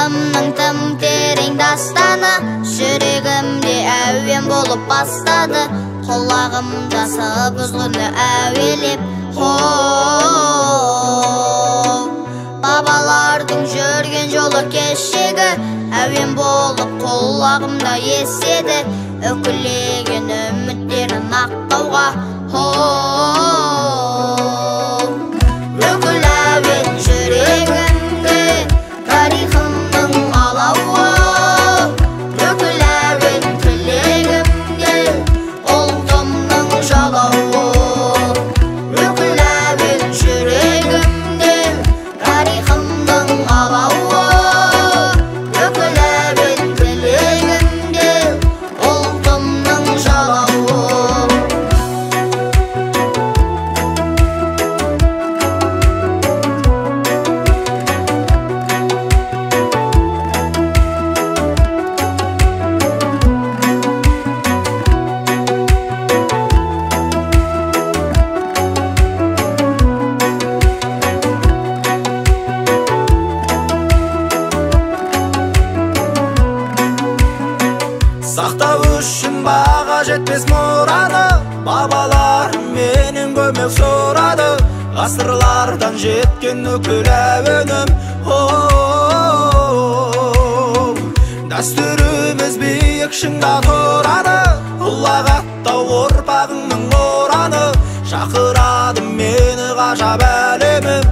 Халқымның тым терең дастаны жүрегімде әуен болып бастады. Құлағымда сыбызғыны әуелеп, бабалардың жүрген жолы кешегі әуен болып құлағымда естеді. Үкілеген үміттерін ақтауға, үкіл әуен жүрегімде тарихымның алауы. Үкіл әуен тілегімде ұлтымның жалауы. Үкіл әуен жүрегімде тарихымның алауы. Үкіл әуен тілегімде ұлтымның жалауы. Сақтау үшін баға жетпес мұраны, бабаларым менен көмек сұрады. Ғасырлардан жеткен үкіл әуенім, дәстүріміз биік шыңда тұрады. Ұлағаттау ұрпағыңның ұраны, шақырады мені ғажап әлемім.